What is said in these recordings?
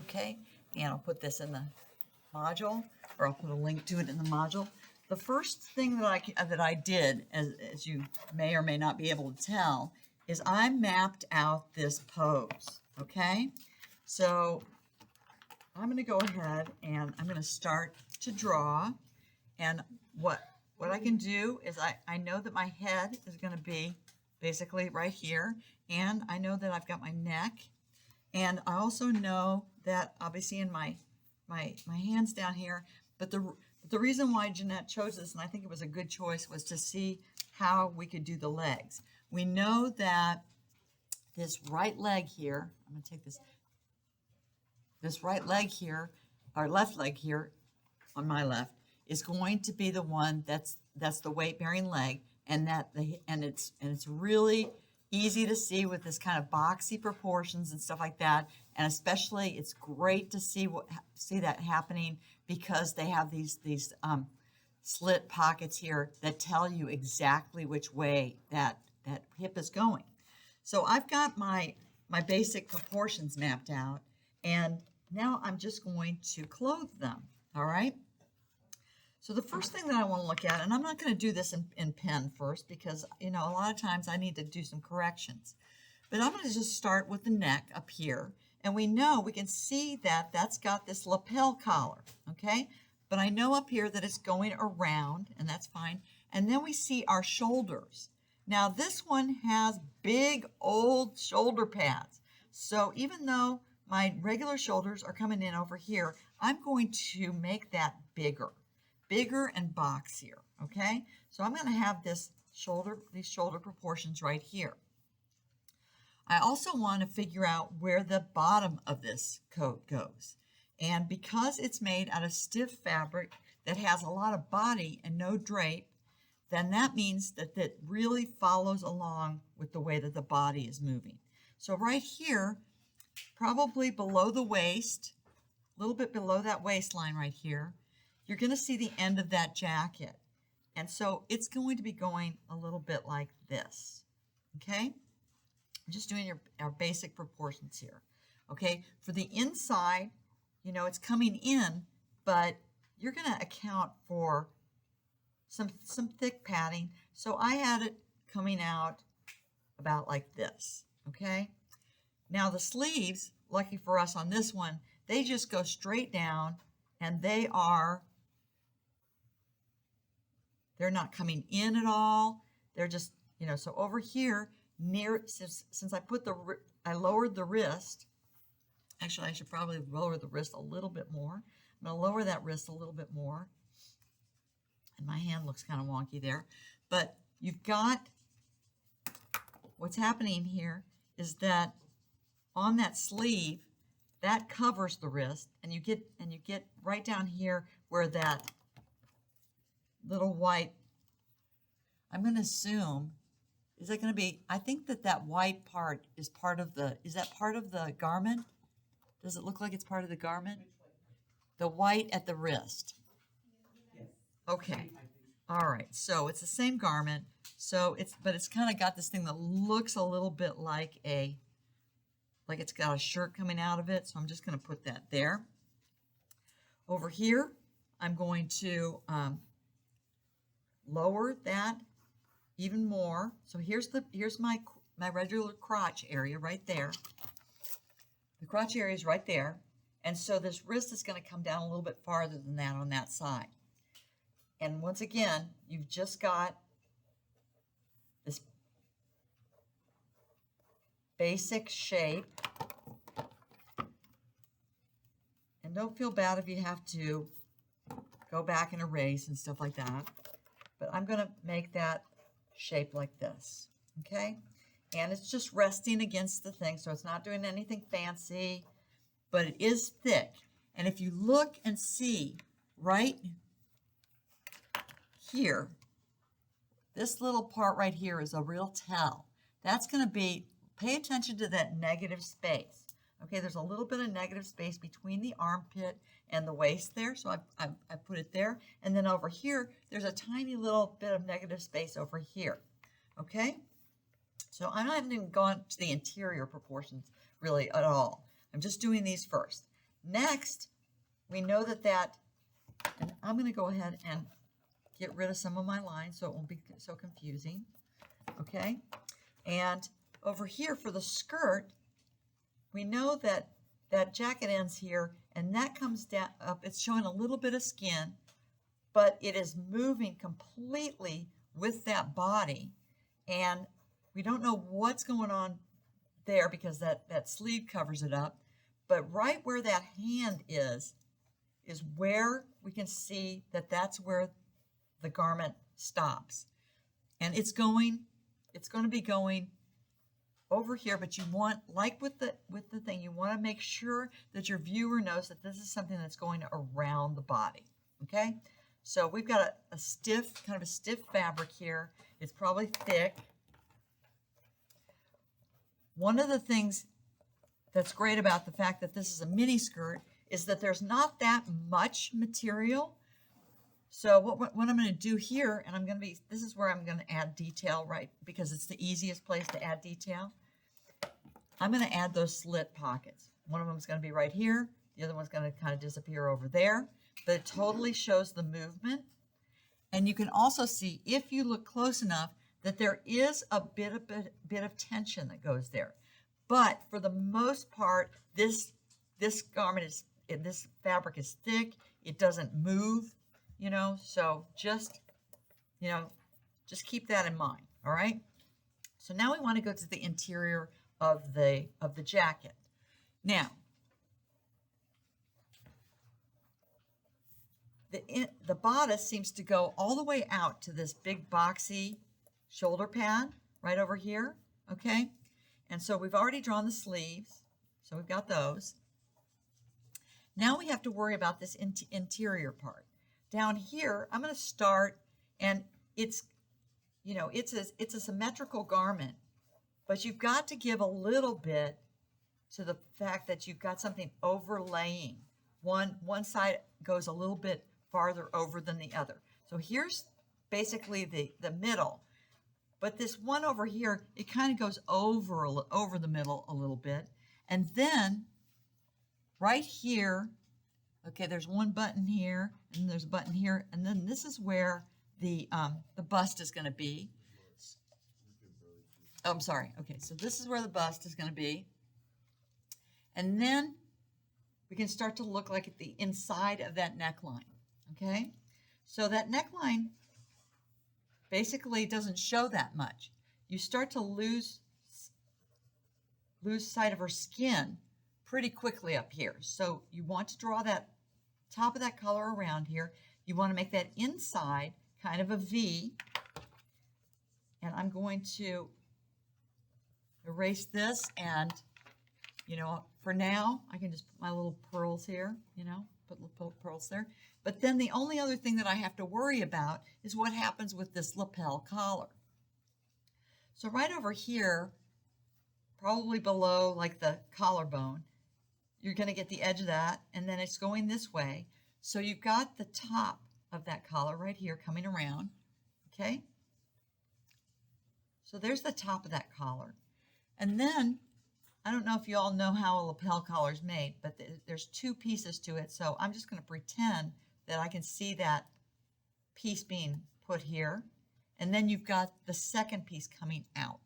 okay? And I'll put this in the module, or I'll put a link to it in the module. The first thing that I did, as you may or may not be able to tell, is I mapped out this pose, okay? So I'm going to go ahead and I'm going to start to draw, and what I can do is I know that my head is going to be basically right here, and I know that I've got my neck, and I also know that I'll be seeing my hands down here, but the reason why Jeanette chose this, and I think it was a good choice, was to see how we could do the legs. We know that this right leg here, I'm going to take this right leg here, or left leg here on my left, is going to be the one that's the weight-bearing leg, and it's really easy to see with this kind of boxy proportions and stuff like that. And especially, it's great to see that happening because they have these slit pockets here that tell you exactly which way that hip is going. So I've got my basic proportions mapped out, and now I'm just going to clothe them. All right. So the first thing that I want to look at, and I'm not going to do this in pen first because, a lot of times I need to do some corrections. But I'm going to just start with the neck up here. And we can see that that's got this lapel collar, okay? But I know up here that it's going around, and that's fine. And then we see our shoulders. Now this one has big old shoulder pads. So even though my regular shoulders are coming in over here, I'm going to make that bigger and boxier, okay? So I'm going to have these shoulder proportions right here. I also want to figure out where the bottom of this coat goes. And because it's made out of stiff fabric that has a lot of body and no drape, then that means that it really follows along with the way that the body is moving. So right here, probably below the waist, a little bit below that waistline right here, you're going to see the end of that jacket. And so it's going to be going a little bit like this, okay? I'm just doing our basic proportions here, okay? For the inside, it's coming in, but you're going to account for some thick padding. So I had it coming out about like this, okay? Now the sleeves, lucky for us on this one, they just go straight down, and they're not coming in at all. They're just, so over here, since I lowered the wrist, actually I should probably lower the wrist a little bit more. I'm going to lower that wrist a little bit more. And my hand looks kind of wonky there. But you've got, what's happening here is that on that sleeve, that covers the wrist, and you get right down here where that little white, I'm going to assume, is it going to be, I think that white part is is that part of the garment? Does it look like it's part of the garment? The white at the wrist. Yes. Okay. All right. So it's the same garment. But it's kind of got this thing that looks a little bit like it's got a shirt coming out of it. So I'm just going to put that there. Over here, I'm going to lower that even more. So here's my regular crotch area right there. The crotch area is right there. And so this wrist is going to come down a little bit farther than that on that side. And once again, you've just got this basic shape. And don't feel bad if you have to go back and erase and stuff like that. But I'm going to make that shape like this, okay? And it's just resting against the thing, so it's not doing anything fancy, but it is thick. And if you look and see right here, this little part right here is a real tell. That's going to be, pay attention to that negative space. Okay, there's a little bit of negative space between the armpit and the waist there, so I put it there. And then over here, there's a tiny little bit of negative space over here. Okay, so I'm not even gone to the interior proportions really at all. I'm just doing these first. Next, we know and I'm going to go ahead and get rid of some of my lines so it won't be so confusing. Okay, and over here for the skirt, we know that that jacket ends here and that comes down up. It's showing a little bit of skin, but it is moving completely with that body, and we don't know what's going on there because that sleeve covers it up. But right where that hand is where we can see that that's where the garment stops. And it's going to be going over here, but you want, like with the thing, you want to make sure that your viewer knows that this is something that's going around the body. Okay? So we've got a stiff, kind of a stiff fabric here. It's probably thick. One of the things that's great about the fact that this is a mini skirt is that there's not that much material. So what I'm going to do here, and this is where I'm going to add detail, right? Because it's the easiest place to add detail. I'm going to add those slit pockets. One of them is going to be right here. The other one's going to kind of disappear over there. But it totally shows the movement. And you can also see, if you look close enough, that there is a bit of tension that goes there. But for the most part, this fabric is thick. It doesn't move, so just keep that in mind. All right. So now we want to go to the interior of the jacket. Now, the bodice seems to go all the way out to this big boxy shoulder pad right over here. Okay. And so we've already drawn the sleeves. So we've got those. Now we have to worry about this interior part. Down here, I'm going to start, and it's a symmetrical garment, but you've got to give a little bit to the fact that you've got something overlaying. One side goes a little bit farther over than the other. So here's basically the middle, but this one over here, it kind of goes over the middle a little bit, and then right here, okay, there's one button here, and there's a button here, and then this is where the bust is going to be. Oh, I'm sorry. Okay, so this is where the bust is going to be. And then we can start to look like at the inside of that neckline, okay? So that neckline basically doesn't show that much. You start to lose sight of her skin pretty quickly up here. So you want to draw that top of that collar around here. You want to make that inside kind of a V. And I'm going to erase this, and for now I can just put my little pearls here, put little pearls there. But then the only other thing that I have to worry about is what happens with this lapel collar. So right over here, probably below like the collarbone, you're going to get the edge of that, and then it's going this way. So you've got the top of that collar right here coming around, okay? So there's the top of that collar. And then, I don't know if you all know how a lapel collar is made, but there's two pieces to it. So I'm just going to pretend that I can see that piece being put here. And then you've got the second piece coming out.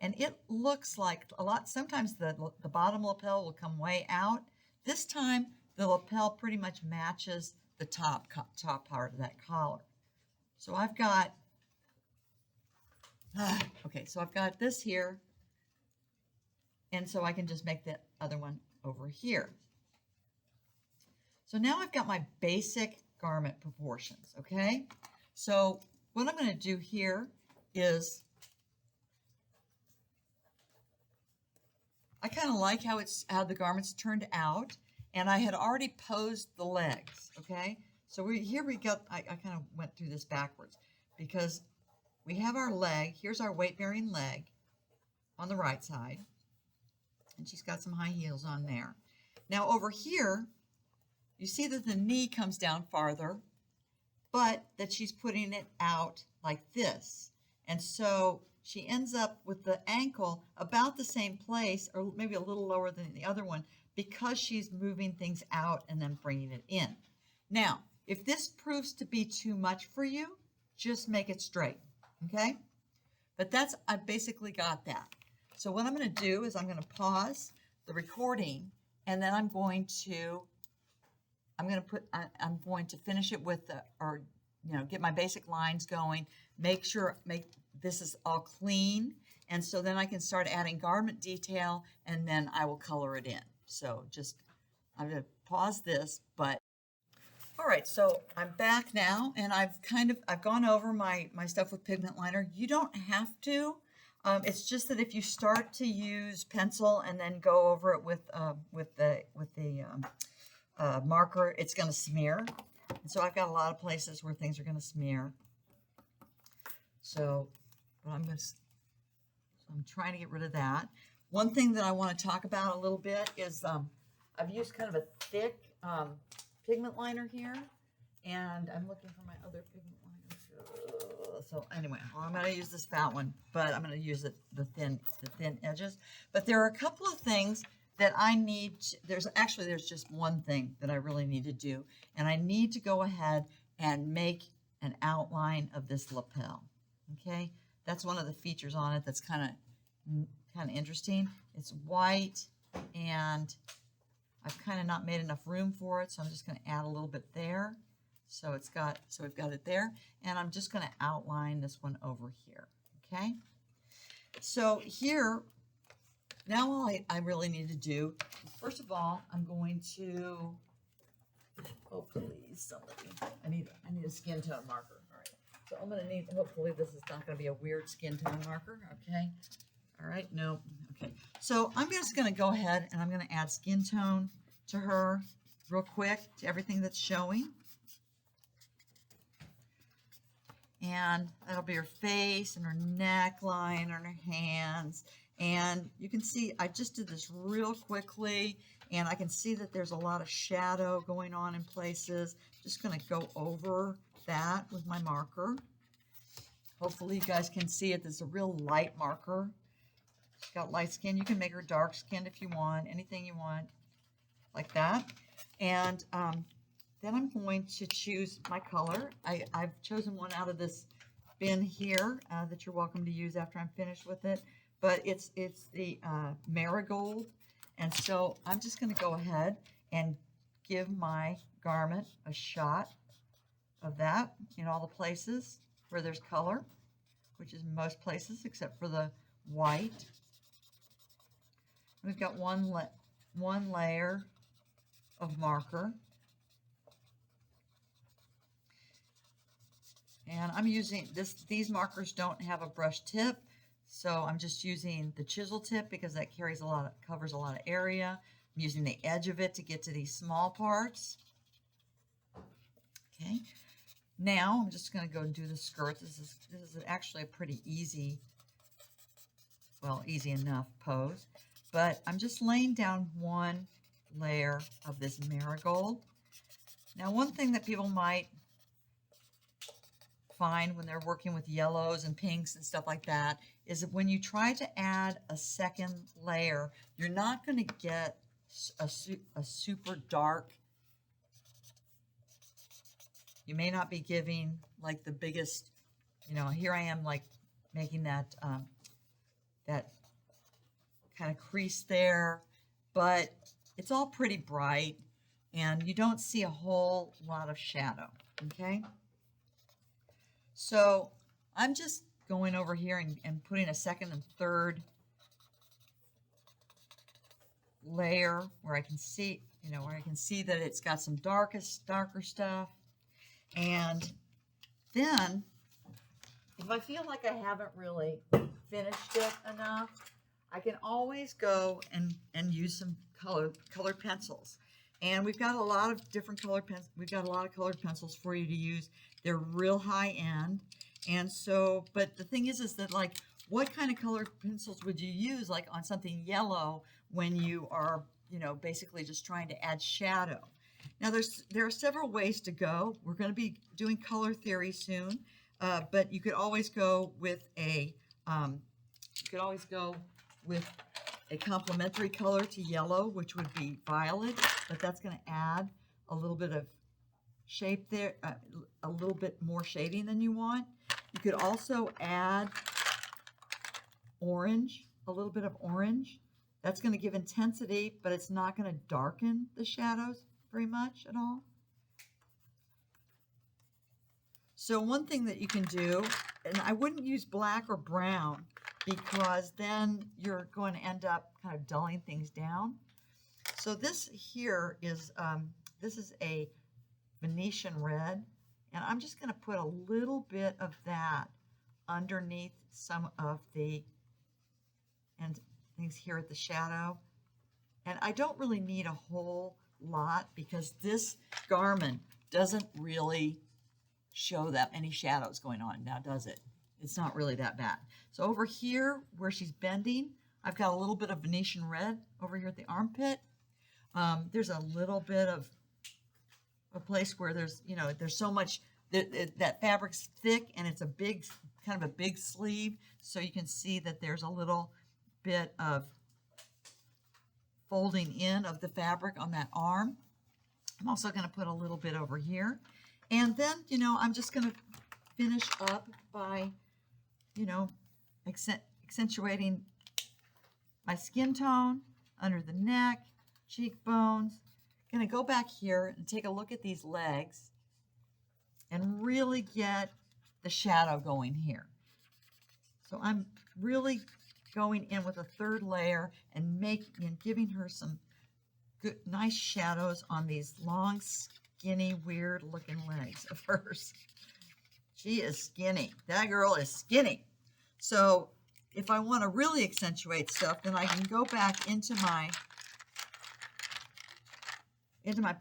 And it looks like sometimes the bottom lapel will come way out. This time, the lapel pretty much matches the top part of that collar. So I've got, okay, so I've got this here. And so I can just make the other one over here. So now I've got my basic garment proportions, okay? So what I'm going to do here is, I kind of like how the garment's turned out, and I had already posed the legs, okay? So I kind of went through this backwards, because we have our leg, here's our weight-bearing leg on the right side, and she's got some high heels on there. Now over here, you see that the knee comes down farther, but that she's putting it out like this. And so she ends up with the ankle about the same place, or maybe a little lower than the other one, because she's moving things out and then bringing it in. Now, if this proves to be too much for you, just make it straight, okay? But I basically got that. So what I'm going to do is I'm going to pause the recording, and then I'm going to finish it with get my basic lines going, make this is all clean, and so then I can start adding garment detail, and then I will color it in. So I'm going to pause this, but all right, so I'm back now, and I've gone over my stuff with pigment liner. You don't have to. It's just that if you start to use pencil and then go over it with the marker, it's going to smear. And so I've got a lot of places where things are going to smear. So, I'm trying to get rid of that. One thing that I want to talk about a little bit is I've used kind of a thick pigment liner here, and I'm looking for my other pigment liner. So anyway, I'm going to use this fat one, but I'm going to use the thin edges. But there are a couple of things that I need. There's just one thing that I really need to do, and I need to go ahead and make an outline of this lapel. Okay, that's one of the features on it that's kind of interesting. It's white, and I've kind of not made enough room for it, so I'm just going to add a little bit there. So we've got it there, and I'm just going to outline this one over here. Okay, so here. Now all I really need to do, first of all, I'm going to, oh please, somebody, I need a skin tone marker. All right, so I'm going to need, hopefully this is not going to be a weird skin tone marker, okay? All right, no, okay. So I'm just going to go ahead and I'm going to add skin tone to her real quick, to everything that's showing. And that'll be her face and her neckline and her hands. And you can see I just did this real quickly, and I can see that there's a lot of shadow going on in places. Just going to go over that with my marker. Hopefully you guys can see it. This is a real light marker. She's got light skin. You can make her dark skinned if you want, anything you want, like that. And then I'm going to choose my color. I've chosen one out of this bin here that you're welcome to use after I'm finished with it. But it's the marigold, and so I'm just going to go ahead and give my garment a shot of that in all the places where there's color, which is most places except for the white. We've got one layer of marker, and I'm using these markers don't have a brush tip. So I'm just using the chisel tip because that covers a lot of area. I'm using the edge of it to get to these small parts. Okay. Now I'm just going to go and do the skirt. This is actually a pretty easy enough pose. But I'm just laying down one layer of this marigold. Now, one thing that people might find when they're working with yellows and pinks and stuff like that is that when you try to add a second layer, you're not going to get a super dark. You may not be giving like the biggest, here I am like making that that kind of crease there, but it's all pretty bright and you don't see a whole lot of shadow, okay? So I'm just going over here and putting a second and third layer where I can see, that it's got some darker stuff. And then if I feel like I haven't really finished it enough, I can always go and use some colored pencils. And we've got a lot of different colored pencils. We've got a lot of colored pencils for you to use. They're real high end. And so, but the thing is that like, what kind of colored pencils would you use like on something yellow when you are, basically just trying to add shadow? Now there are several ways to go. We're going to be doing color theory soon, but you could always go with a complementary color to yellow, which would be violet, but that's going to add a little bit of shape there, a little bit more shading than you want. You could also add orange, a little bit of orange. That's going to give intensity, but it's not going to darken the shadows very much at all. So one thing that you can do, and I wouldn't use black or brown because then you're going to end up kind of dulling things down. So this here is, this is a Venetian red, and I'm just going to put a little bit of that underneath some of the things here at the shadow. And I don't really need a whole lot because this garment doesn't really show that any shadows going on now, does it? It's not really that bad. So over here where she's bending, I've got a little bit of Venetian red over here at the armpit. There's a little bit of a place where there's, you know, there's so much, that fabric's thick and it's a big, kind of a big sleeve. So you can see that there's a little bit of folding in of the fabric on that arm. I'm also going to put a little bit over here. And then, you know, I'm just going to finish up by, you know, accentuating my skin tone under the neck, cheekbones. Going to go back here and take a look at these legs and really get the shadow going here. So I'm really going in with a third layer and giving her some good, nice shadows on these long, skinny, weird looking legs of hers. She is skinny. That girl is skinny. So if I want to really accentuate stuff, then I can go back into my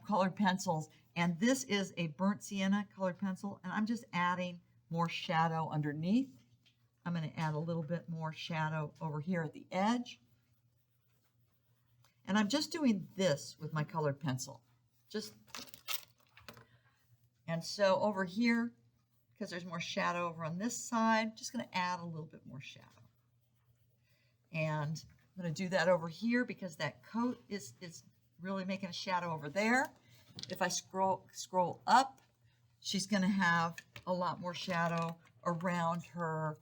colored pencils, and this is a burnt sienna colored pencil, and I'm just adding more shadow underneath. I'm going to add a little bit more shadow over here at the edge. And I'm just doing this with my colored pencil. And so over here, because there's more shadow over on this side, just going to add a little bit more shadow. And I'm going to do that over here because that coat is really making a shadow over there. If I scroll up, she's going to have a lot more shadow around her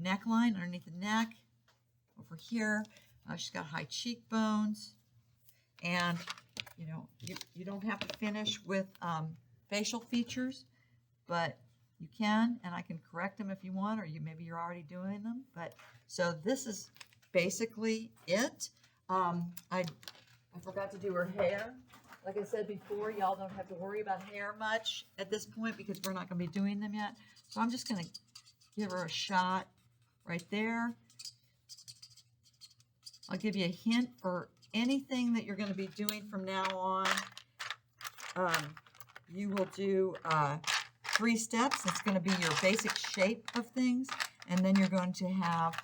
neckline, underneath the neck, over here. She's got high cheekbones. And, you know, you don't have to finish with facial features, but you can, and I can correct them if you want, or maybe you're already doing them. But so this is basically it. I forgot to do her hair. Like I said before, y'all don't have to worry about hair much at this point because we're not going to be doing them yet. So I'm just going to give her a shot right there. I'll give you a hint for anything that you're going to be doing from now on. You will do 3 steps. It's going to be your basic shape of things, and then you're going to have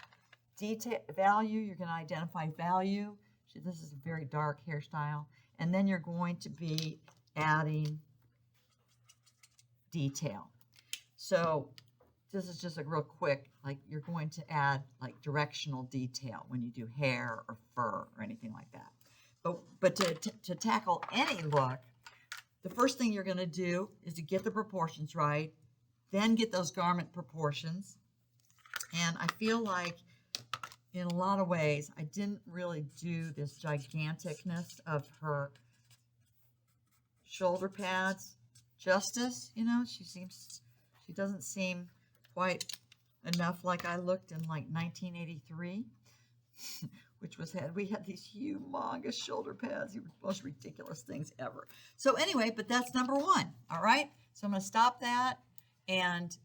detail, value. You're going to identify value. This is a very dark hairstyle, and then you're going to be adding detail. So this is just a real quick, like you're going to add like directional detail when you do hair or fur or anything like that. But to tackle any look, the first thing you're going to do is to get the proportions right, then get those garment proportions. And I feel like in a lot of ways, I didn't really do this giganticness of her shoulder pads justice. You know, she doesn't seem quite enough like I looked in like 1983, which we had these humongous shoulder pads, the most ridiculous things ever. So anyway, but that's number 1, all right? So I'm going to stop that, and